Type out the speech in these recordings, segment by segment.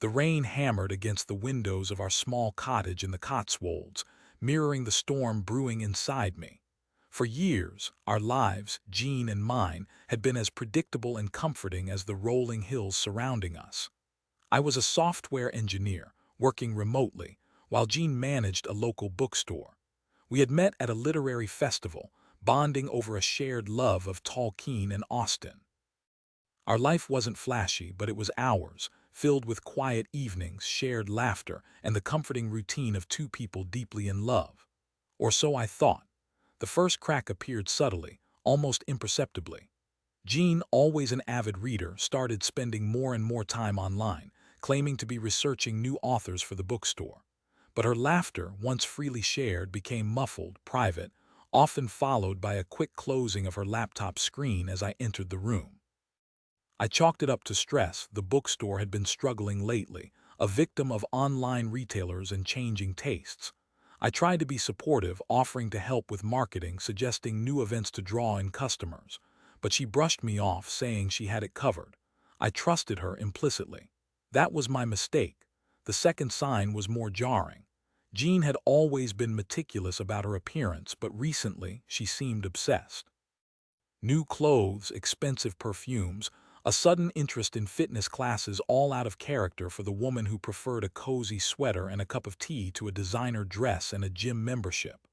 The rain hammered against the windows of our small cottage in the Cotswolds, mirroring the storm brewing inside me. For years, our lives, Jean and mine, had been as predictable and comforting as the rolling hills surrounding us. I was a software engineer, working remotely, while Jean managed a local bookstore. We had met at a literary festival, bonding over a shared love of Tolkien and Austen. Our life wasn't flashy, but it was ours, filled with quiet evenings, shared laughter, and the comforting routine of two people deeply in love. Or so I thought. The first crack appeared subtly, almost imperceptibly. Jean, always an avid reader, started spending more and more time online, claiming to be researching new authors for the bookstore. But her laughter, once freely shared, became muffled, private, often followed by a quick closing of her laptop screen as I entered the room. I chalked it up to stress. The bookstore had been struggling lately, a victim of online retailers and changing tastes. I tried to be supportive, offering to help with marketing, suggesting new events to draw in customers. But she brushed me off, saying she had it covered. I trusted her implicitly. That was my mistake. The second sign was more jarring. Jean had always been meticulous about her appearance, but recently she seemed obsessed. New clothes, expensive perfumes, a sudden interest in fitness classes, all out of character for the woman who preferred a cozy sweater and a cup of tea to a designer dress and a gym membership.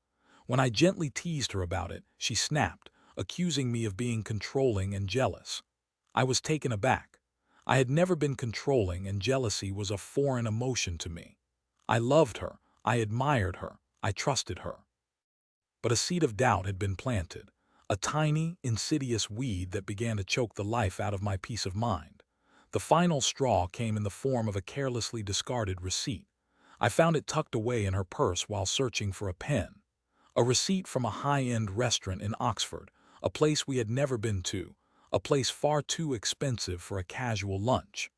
When I gently teased her about it, she snapped, accusing me of being controlling and jealous. I was taken aback. I had never been controlling, and jealousy was a foreign emotion to me. I loved her, I admired her, I trusted her. But a seed of doubt had been planted, a tiny, insidious weed that began to choke the life out of my peace of mind. The final straw came in the form of a carelessly discarded receipt. I found it tucked away in her purse while searching for a pen. A receipt from a high-end restaurant in Oxford, a place we had never been to, a place far too expensive for a casual lunch.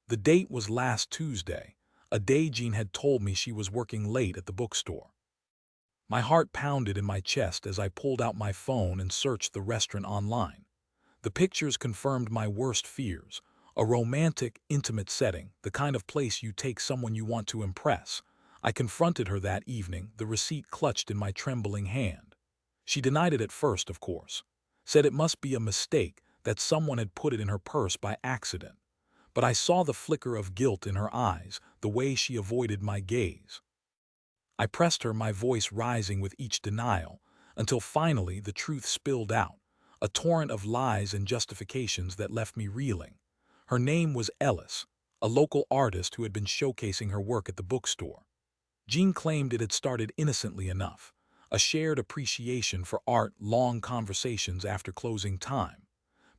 The date was last Tuesday, a day Jean had told me she was working late at the bookstore. My heart pounded in my chest as I pulled out my phone and searched the restaurant online. The pictures confirmed my worst fears. A romantic, intimate setting, the kind of place you take someone you want to impress. I confronted her that evening, the receipt clutched in my trembling hand. She denied it at first, of course. Said it must be a mistake, that someone had put it in her purse by accident. But I saw the flicker of guilt in her eyes, the way she avoided my gaze. I pressed her, my voice rising with each denial, until finally the truth spilled out, a torrent of lies and justifications that left me reeling. Her name was Ellis, a local artist who had been showcasing her work at the bookstore. Jean claimed it had started innocently enough, a shared appreciation for art, long conversations after closing time.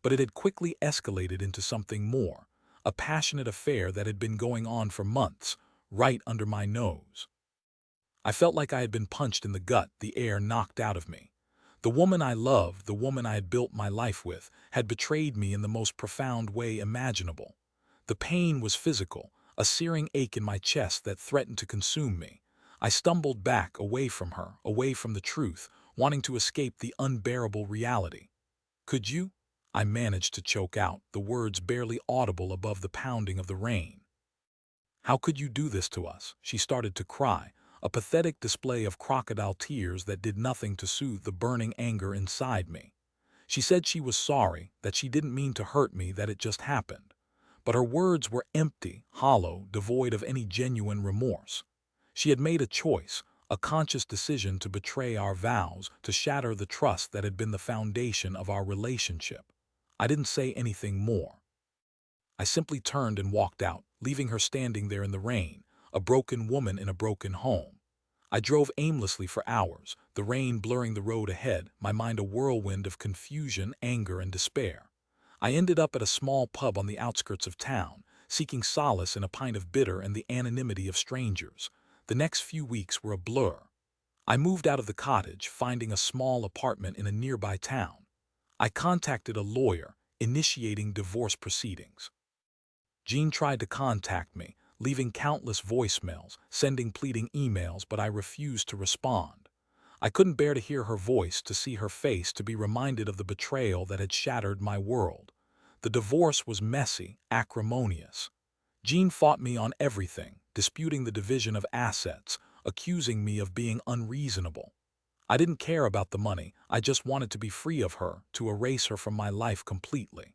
But it had quickly escalated into something more, a passionate affair that had been going on for months, right under my nose. I felt like I had been punched in the gut, the air knocked out of me. The woman I loved, the woman I had built my life with, had betrayed me in the most profound way imaginable. The pain was physical, a searing ache in my chest that threatened to consume me. I stumbled back, away from her, away from the truth, wanting to escape the unbearable reality. "Could you?" I managed to choke out, the words barely audible above the pounding of the rain. "How could you do this to us?" She started to cry, a pathetic display of crocodile tears that did nothing to soothe the burning anger inside me. She said she was sorry, that she didn't mean to hurt me, that it just happened. But her words were empty, hollow, devoid of any genuine remorse. She had made a choice, a conscious decision to betray our vows, to shatter the trust that had been the foundation of our relationship. I didn't say anything more. I simply turned and walked out, leaving her standing there in the rain, a broken woman in a broken home. I drove aimlessly for hours, the rain blurring the road ahead, my mind a whirlwind of confusion, anger, and despair. I ended up at a small pub on the outskirts of town, seeking solace in a pint of bitter and the anonymity of strangers. The next few weeks were a blur. I moved out of the cottage, finding a small apartment in a nearby town. I contacted a lawyer, initiating divorce proceedings. Jean tried to contact me, leaving countless voicemails, sending pleading emails, but I refused to respond. I couldn't bear to hear her voice, to see her face, to be reminded of the betrayal that had shattered my world. The divorce was messy, acrimonious. Jean fought me on everything, disputing the division of assets, accusing me of being unreasonable. I didn't care about the money, I just wanted to be free of her, to erase her from my life completely.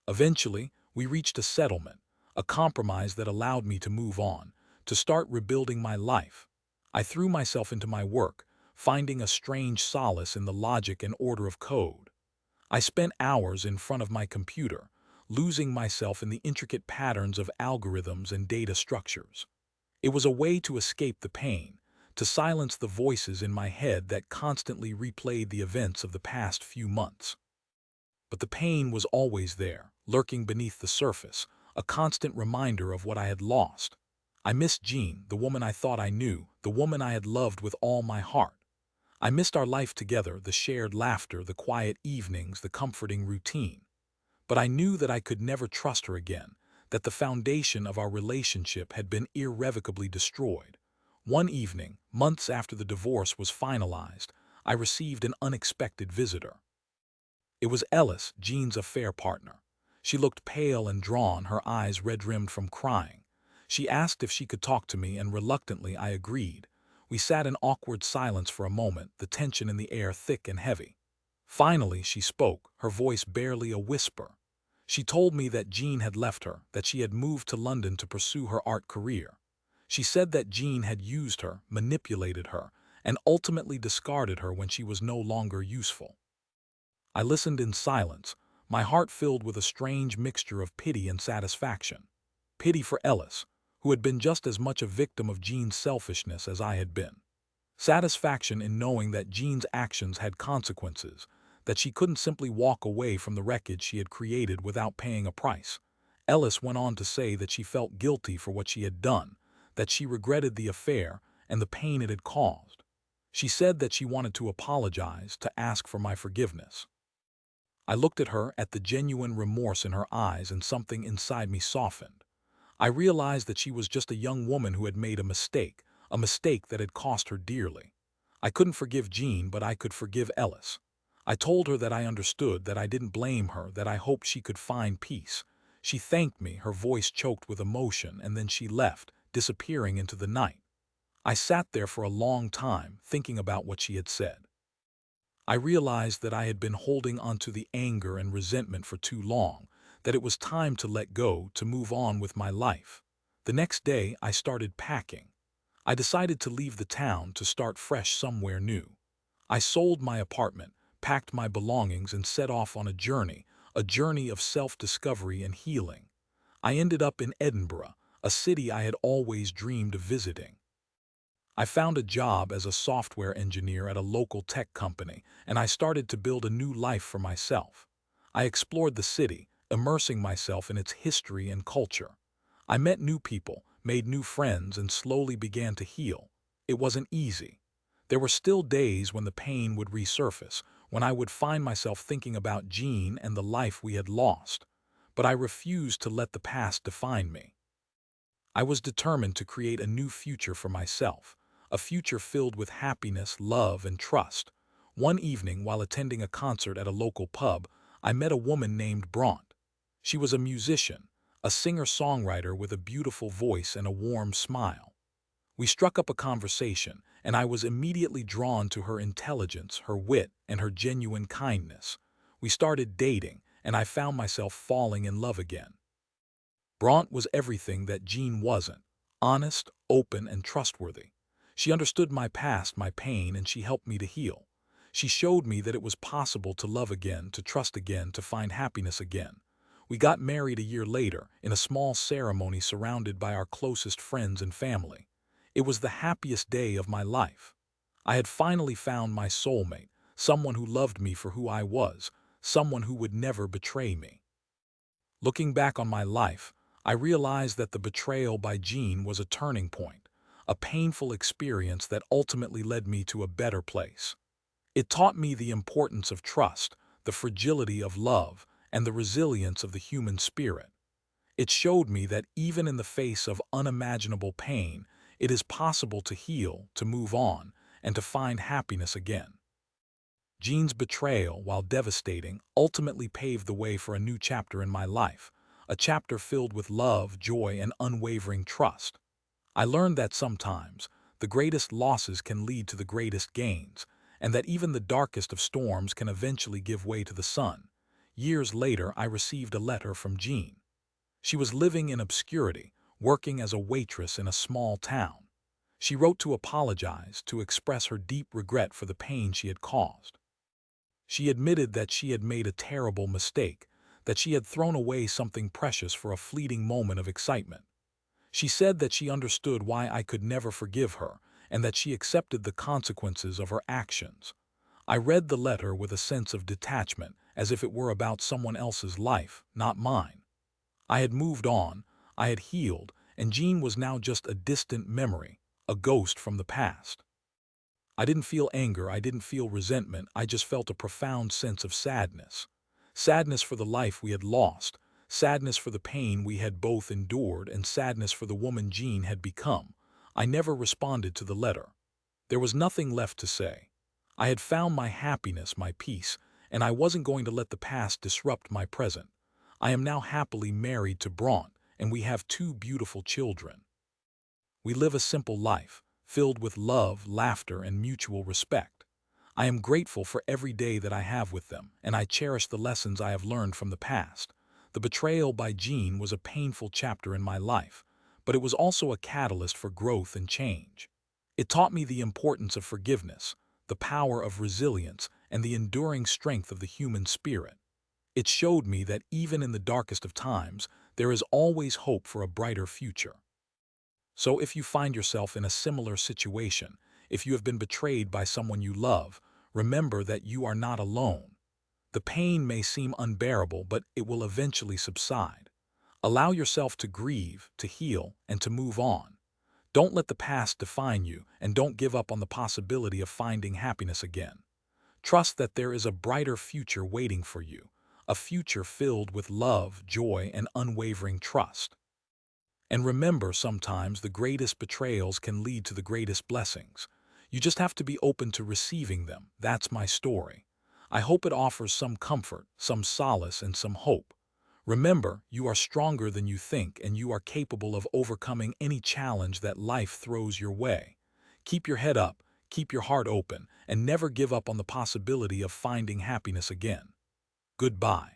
Eventually, we reached a settlement, a compromise that allowed me to move on, to start rebuilding my life. I threw myself into my work, finding a strange solace in the logic and order of code. I spent hours in front of my computer, losing myself in the intricate patterns of algorithms and data structures. It was a way to escape the pain, to silence the voices in my head that constantly replayed the events of the past few months. But the pain was always there, lurking beneath the surface, a constant reminder of what I had lost. I missed Jean, the woman I thought I knew, the woman I had loved with all my heart. I missed our life together, the shared laughter, the quiet evenings, the comforting routine. But I knew that I could never trust her again, that the foundation of our relationship had been irrevocably destroyed. One evening, months after the divorce was finalized, I received an unexpected visitor. It was Ellis, Jean's affair partner. She looked pale and drawn, her eyes red-rimmed from crying. She asked if she could talk to me, and reluctantly I agreed. We sat in awkward silence for a moment, the tension in the air thick and heavy. Finally, she spoke, her voice barely a whisper. She told me that Jean had left her, that she had moved to London to pursue her art career. She said that Jean had used her, manipulated her, and ultimately discarded her when she was no longer useful. I listened in silence, my heart filled with a strange mixture of pity and satisfaction. Pity for Ellis, who had been just as much a victim of Jean's selfishness as I had been. Satisfaction in knowing that Jean's actions had consequences, that she couldn't simply walk away from the wreckage she had created without paying a price. Ellis went on to say that she felt guilty for what she had done, that she regretted the affair and the pain it had caused. She said that she wanted to apologize, to ask for my forgiveness. I looked at her, at the genuine remorse in her eyes, and something inside me softened. I realized that she was just a young woman who had made a mistake that had cost her dearly. I couldn't forgive Jean, but I could forgive Ellis. I told her that I understood, that I didn't blame her, that I hoped she could find peace. She thanked me, her voice choked with emotion, and then she left, disappearing into the night. I sat there for a long time, thinking about what she had said. I realized that I had been holding onto the anger and resentment for too long, that it was time to let go, to move on with my life. The next day, I started packing. I decided to leave the town, to start fresh somewhere new. I sold my apartment, packed my belongings, and set off on a journey of self-discovery and healing. I ended up in Edinburgh, a city I had always dreamed of visiting. I found a job as a software engineer at a local tech company, and I started to build a new life for myself. I explored the city, immersing myself in its history and culture. I met new people, made new friends, and slowly began to heal. It wasn't easy. There were still days when the pain would resurface, when I would find myself thinking about Jean and the life we had lost. But I refused to let the past define me. I was determined to create a new future for myself, a future filled with happiness, love, and trust. One evening, while attending a concert at a local pub, I met a woman named Bront. She was a musician, a singer-songwriter with a beautiful voice and a warm smile. We struck up a conversation, and I was immediately drawn to her intelligence, her wit, and her genuine kindness. We started dating, and I found myself falling in love again. Bront was everything that Jean wasn't: honest, open, and trustworthy. She understood my past, my pain, and she helped me to heal. She showed me that it was possible to love again, to trust again, to find happiness again. We got married a year later, in a small ceremony surrounded by our closest friends and family. It was the happiest day of my life. I had finally found my soulmate, someone who loved me for who I was, someone who would never betray me. Looking back on my life, I realized that the betrayal by Jean was a turning point, a painful experience that ultimately led me to a better place. It taught me the importance of trust, the fragility of love, and the resilience of the human spirit. It showed me that even in the face of unimaginable pain, it is possible to heal, to move on, and to find happiness again. Jean's betrayal, while devastating, ultimately paved the way for a new chapter in my life, a chapter filled with love, joy, and unwavering trust. I learned that sometimes the greatest losses can lead to the greatest gains, and that even the darkest of storms can eventually give way to the sun. Years later, I received a letter from Jean. She was living in obscurity, working as a waitress in a small town. She wrote to apologize, to express her deep regret for the pain she had caused. She admitted that she had made a terrible mistake, that she had thrown away something precious for a fleeting moment of excitement. She said that she understood why I could never forgive her, and that she accepted the consequences of her actions. I read the letter with a sense of detachment, as if it were about someone else's life, not mine. I had moved on, I had healed, and Jean was now just a distant memory, a ghost from the past. I didn't feel anger, I didn't feel resentment, I just felt a profound sense of sadness. Sadness for the life we had lost, sadness for the pain we had both endured, and sadness for the woman Jean had become. I never responded to the letter. There was nothing left to say. I had found my happiness, my peace, and I wasn't going to let the past disrupt my present. I am now happily married to Braun, and we have two beautiful children. We live a simple life, filled with love, laughter, and mutual respect. I am grateful for every day that I have with them, and I cherish the lessons I have learned from the past. The betrayal by Jean was a painful chapter in my life, but it was also a catalyst for growth and change. It taught me the importance of forgiveness, the power of resilience, and the enduring strength of the human spirit. It showed me that even in the darkest of times, there is always hope for a brighter future. So if you find yourself in a similar situation, if you have been betrayed by someone you love, remember that you are not alone. The pain may seem unbearable, but it will eventually subside. Allow yourself to grieve, to heal, and to move on. Don't let the past define you, and don't give up on the possibility of finding happiness again. Trust that there is a brighter future waiting for you, a future filled with love, joy, and unwavering trust. And remember, sometimes the greatest betrayals can lead to the greatest blessings. You just have to be open to receiving them. That's my story. I hope it offers some comfort, some solace, and some hope. Remember, you are stronger than you think, and you are capable of overcoming any challenge that life throws your way. Keep your head up, keep your heart open, and never give up on the possibility of finding happiness again. Goodbye.